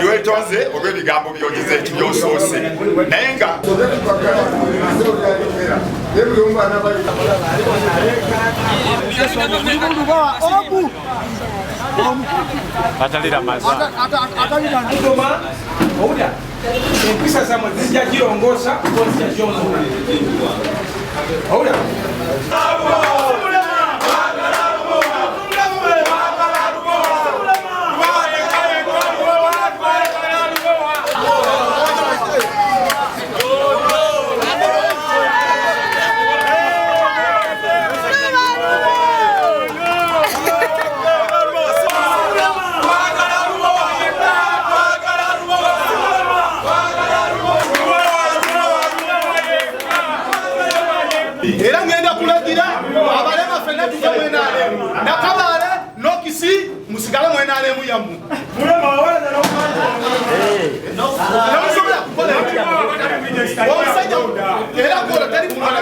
Due tonze obebigambo byogize ekibyosoose naye nga atalira maza Oda empisa zamwe zijja jirongosa ko zijja jongola oda era ngenda kulagira abalema fenna tujja mwenaalemu nakabaale nokisi musigale mwenaalemu yamu namusobola kukola omusajja era kola tali kumwana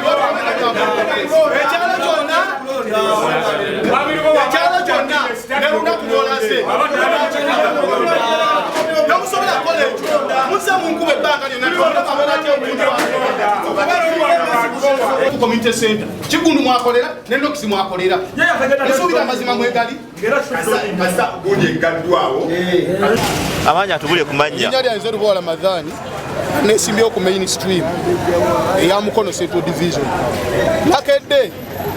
ekyalo kyonna nelunaku lwolase namusobola kukola ekyo muze munkuba ebbanga lyonna community center Chigundu mwakolera nenokisi mwakolera nsuubira amazima mwegali asa gunye gaddwawo amanya tubule kumanya linnya lyanze Lubowa Ramadhani nesimbyewo ku mainstream eya Mukono Central Division nakedde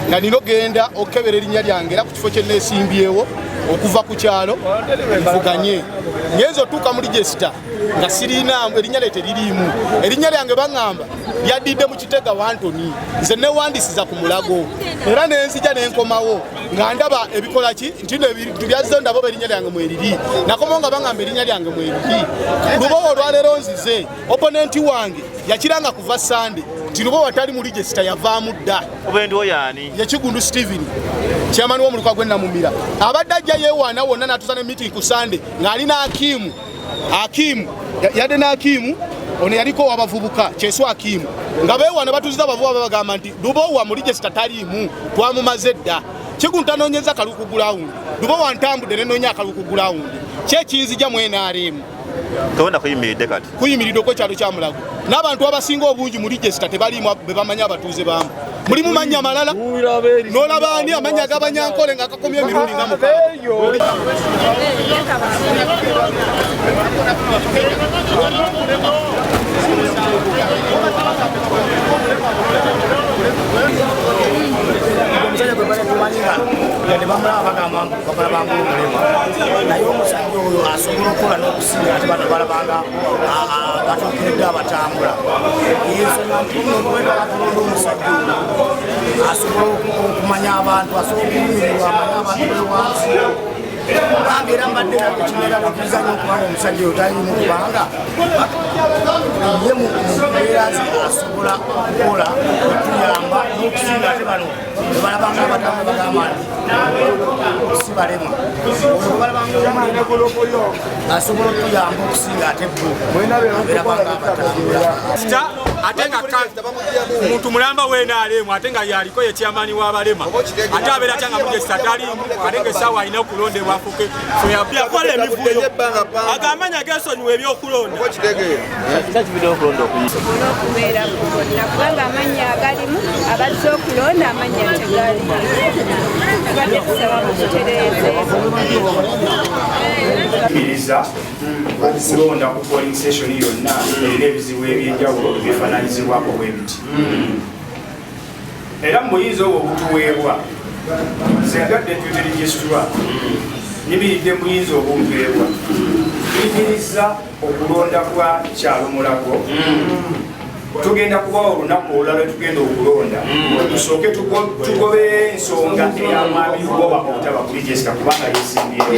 nga nino genda okukebera erinnya lyange era ku kifo kye nesimbyewo okuva ku kyalo nvuganye ngenzo tuuka mu register nga sirina erinnya lye teririimu erinnya lyange baŋŋamba lyadidde mu Kitega Wantoni nze newandisiza ku Mulago era nenzija nenkomawo nga ndaba ebikola ki nti nebintu byazze ndabo erinnya lyange mweriri nakomawo nga baŋŋamba erinnya lyange mweriri Lubowa olwaleero nzize opponenti wange yakiranga kuva Sunday nti Lubowa tali mu register yavaamu dda obendiwo yani ye Kigundu Steven chairman w'omuluka gw'Ennamumira abadde ajja yeewaana wonna n'atuusa ne meeting ku Sunday ng'alina Hakimu yadde n'Hakimu ono yaliko wabavubuka Kyeso Hakimu nga beewaana batuuziza abavubuka babagamba nti Lubowa mu register taliimu twamumaze dda Kigundu tanoonyeza kaluku ground Lubowa ntambudde nenoonya akaluku ground kyekiyinzija mu NRM tobona kuyimiridde kati kuyimiridde okwekyalo kya Mulago n'abantu abasinga obungi mu register tebaliimu be bamanya abatuuze baamu mulimu mannya malala n'olaba ani amanya g'Abanyankole ng'akakomya emirundi nga omusajja gwe bale tumanyiga yadde bamulaba bagamba bakola bangu omulema naye omusajja oyo asobola okukola n'okusinga ate bano balabanga batuukiridde abatambula yensonga ntiwenda batulonda omusajja oyo asobola okumanya abantu asobola okumirirwa amanye abantu bewansi bange era mbadde nabyo kimera nokurizanya okubanga omusajja oyo talimu kubanga ye mu mbeera ze asobola okukola okuyamba n'okusinga ate bano balabanga abatamu bagamba nti si balema asobola okuyamba okusinga ate berabanga abatambula ate nga omuntu mulamba w'NRM ate nga yaliko ye chairman w'abalema ate abeera kyanga mugesa talimu ate nga essaawa alina okulondebwa afuke yakola emivuyo agamanya gesonyiwa ebyokulonda okubeerako bonna kubanga amanya agalimu abazze okulonda amanya tegalimu tubadde tusaba mukutereezeekiriza okulonda ku polling station yonna erina ebizibu ebyenjawulo byefaananyizibwako bwe biti era muyinza obwo obutuweebwa senga deputy registrar nibiridde muyinza obumpeebwa tuyigiriza okulonda kwa kyalo Mulago tugenda kubawa olunaku olulala tugenda okulonda tusooke tugobe ensonga ey'amaami Lubowa obutaba kuli Jessica kubanga yesimbyewo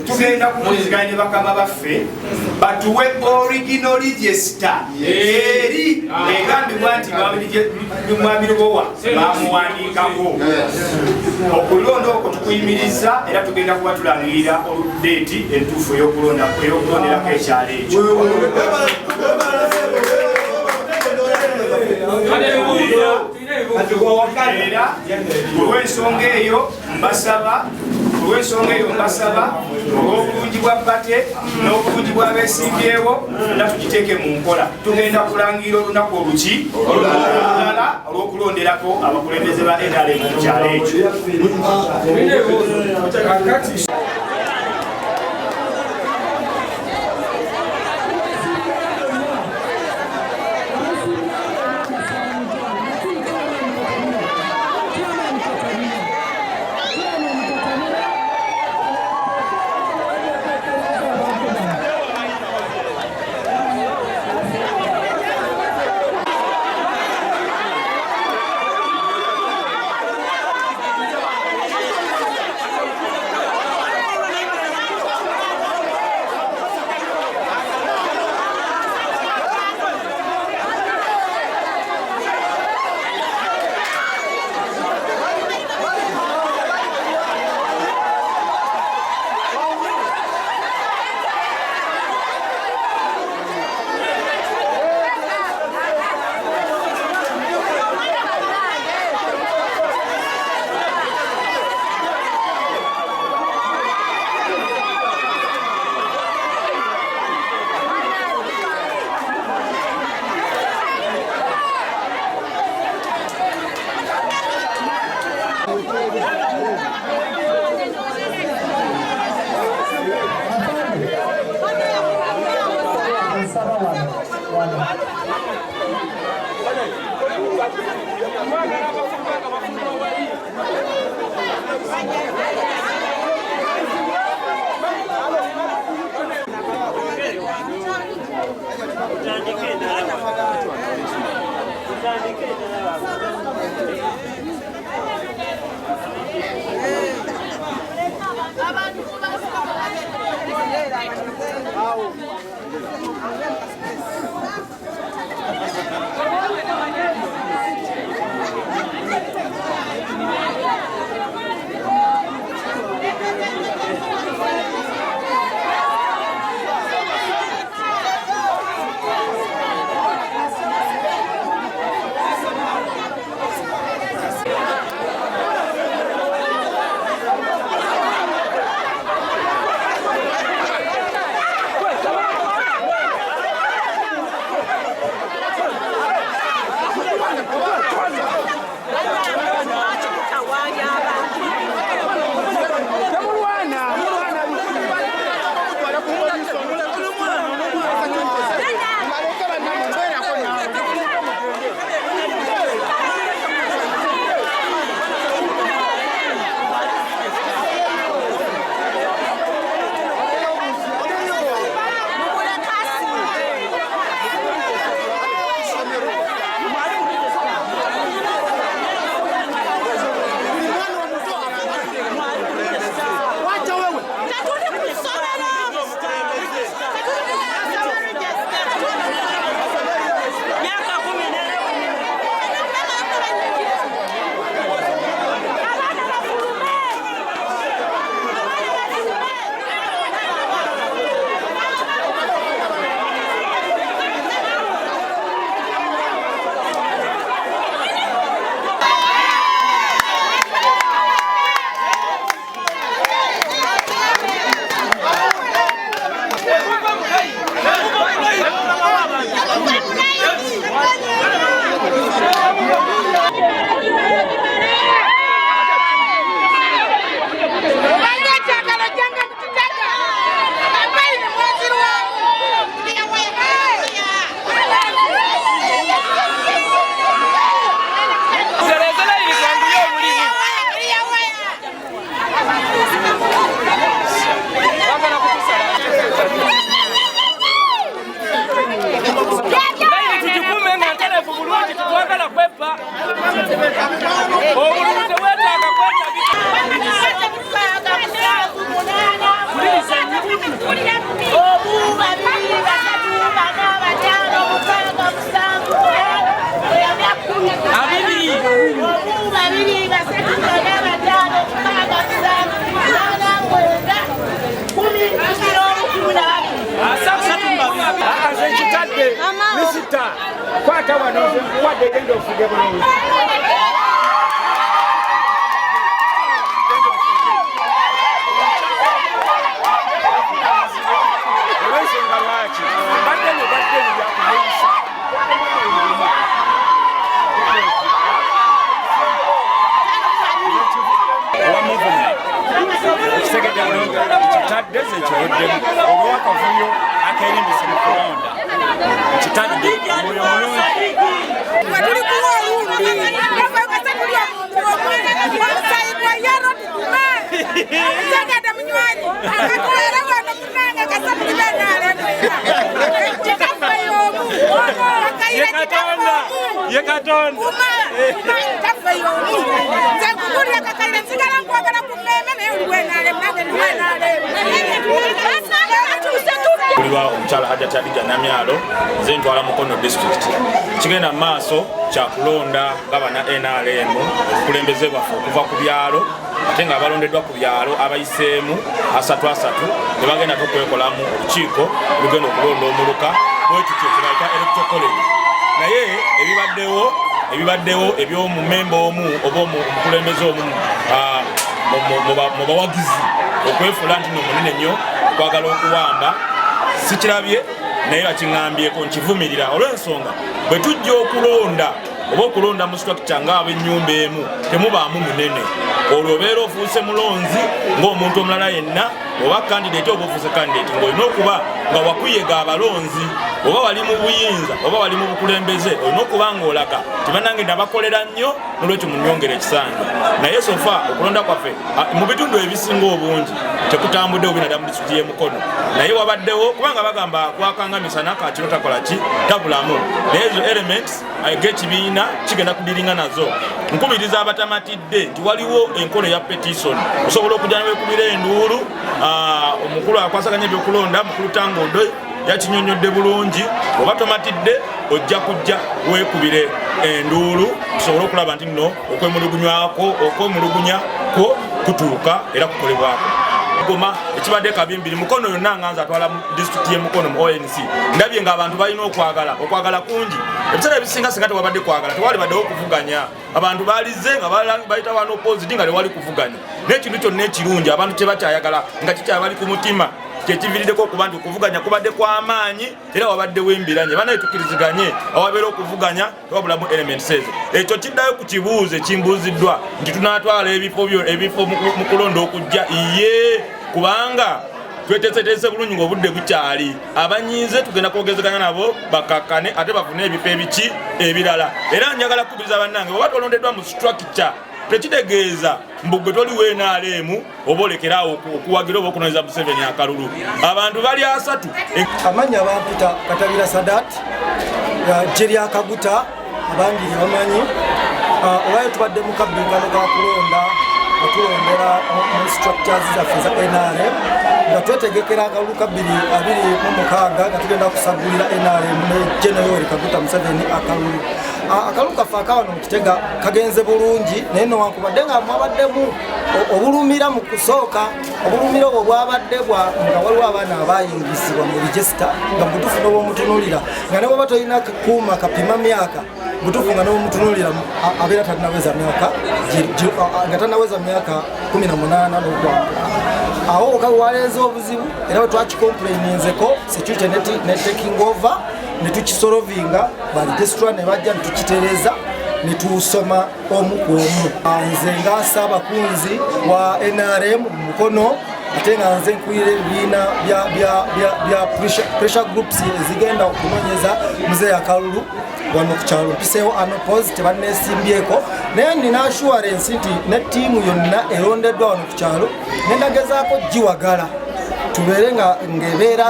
tugenda kumuziganya ne bakama baffe batuwe original register eri egambibwa nti mwami Lubowa bamuwandiikako. Okulonda okwo tukuyimiriza era tugenda kuba tulangirira deeti entuufu ey'okulonderako ekyalo ekyo. Era olw'ensonga eyo mbasaba olw'obulungi bwa ppate n'obulungi bw'abeesimbyewo nga tugiteeke mu nkola. Tugenda kulangira olunaku oluki olulala olw'okulonderako abakulembeze ba NRM mu kyalo ekyo. Omukyala Hajjat Hadija Namyalo nze ntwala Mukono district kigenda mu maaso kya kulonda gavana NRM okukulembeze bwaffe okuva ku byalo ate nga abalondeddwa ku byalo abayiseemu 3 ne bagenda okwekolamu olukiiko olugenda okulonda omuluka bwekityo kyebayita electoral college naye ebibaddewo eby'omumemba omu oba omukulembeze omu mu bawagizi okwefuula nti nomunene nnyo okwagala okuwamba sikirabye naye bakiŋŋambyeko nkivumirira olw'ensonga bwe tujja okulonda oba okulonda mu structure ng'ab'ennyumba emu temubaamu munene olwo obeera ofuuse mulonzi ng'omuntu omulala yenna oba kandidate oba ofuuse kandidate ng'olina okuba nga wakuyega abalonzi oba wali mu buyinza oba wali mu bukulembeze olina okuba ng'olaga tibanange nabakolera nnyo nolwekyo munyongera ekisanja naye sofa okulonda kwaffe mu bitundu ebisinga obungi tekutambuddewo binadda mu disitulikiti y'e Mukono naye wabaddewo kubanga bagamba kwakangamisa nakakiro takola ki tabulamu naye ezo elements g'ekibiina kigenda kudiringa nazo nkubiriza abatamatidde nti waliwo enkola eya petition osobola okujja neweekubira enduulu omukulu akwasaganya ebyokulonda mukulu Tangondo yakinyonyodde bulungi oba tomatidde ojja kujja weekubire enduulu tusobole okulaba nti nno okwemulugunyako kutuuka era kukolebwako Goma ekibadde kabimbiri Mukono yonna nganza atwala mu district y'e Mukono mu ONC ndabye nga abantu balina okwagala kungi ebiseera ebisinga singa tewabadde kwagala tewali baddewo okuvuganya abantu balize nga bayita wano opposite nga tewali kuvuganya n'ekintu kyonna ekirungi abantu kyebakyayagala nga kikyabali ku mutima kyekiviiriddeko okuba nti okuvuganya kubadde kw'amaanyi era wabaddewo embiranye banaye tukkiriziganye awabeera okuvuganya tewabulamu elements ezo ekyo kiddayo ku kibuuzo ekimbuuziddwa nti tunaatwala ebifo mu kulonda okujja iye kubanga tweteeseteese bulungi ng'obudde bukyali abanyiize tugenda kwogezeganya nabo bakakkane ate bafune ebifo ebiki ebirala era njagala kukubiriza bannange oba tolondeddwa mu structure tekitegeeza mbugwe toliwo NRM oba olekeraawo okuwagira oba okunoonyeza Museveni akalulu abantu bali 3 amanya bampita Katabira Sadat Jerry Akaguta abangi bamanyi olwayo tubadde mu kabinkano ka kulonda okulondera mu structures zaffe za NRM nga twetegekera akalulu ka 2026 nga tugenda kusagulira NRM ne General Yoweri Kaguta Museveni akalulu akaluka fakawano mukitega kagenze bulungi naye no wankubadde nga mwabaddemu obulumira mu kusooka obulumira obwabadde bwa nga waliwo abaana abayingizibwa mu register nga butufu n'omutunulira nga ne bwaba tolina kuuma kapima myaka butufu nga n'omutunulira abeera tanaweza myaka nga tanaweza myaka 18 n'okwambula awo okawalenza obuzibu era bwe twakikomplaininzeko security ne taking over ne tukisolovinga baregistra ne bajja ne tukitereza ne tuusoma omu ku omu nze nga Ssaabakunzi wa NRM Mukono ate nga nze nkulira ebibiina bya pressure groups ezigenda okunoonyeza Muzeeyi akalulu wano ku kyalo mpiseewo anopos tebanneesimbyeko naye nina assurance nti ne ttiimu yonna erondeddwa wano ku kyalo nendagezaako giwagala tubeere ng'ebeera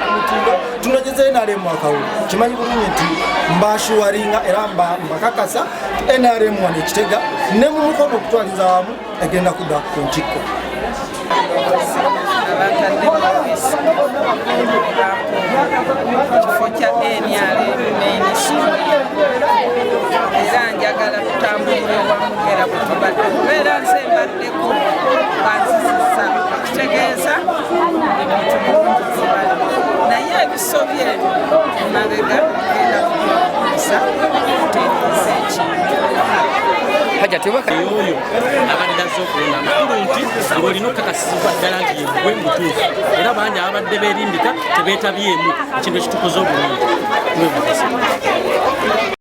ku mutindo tunogeze NRM akalulu kimanyi bulungi nti mbashuwaringa era mbakakasa NRM wano Ekitega ne mu mukono okutwaliza wamu egenda kudda ku ntikko. Kifo kya NRM mainstream era njagala kutambulira wamugera bwetubadde okubeera nze mbaddeko banzizisa kitegeeza naye ebisobye emabega genda kusa kutereeza ekintu haja tebaka yoyo abadde azokulonda amakulu nti ng'olina okukakasizibwa ddala nti yegwe mutuufu era bangi abadde beerimbika tebeetabyemu ekintu ekitukoze obulungi.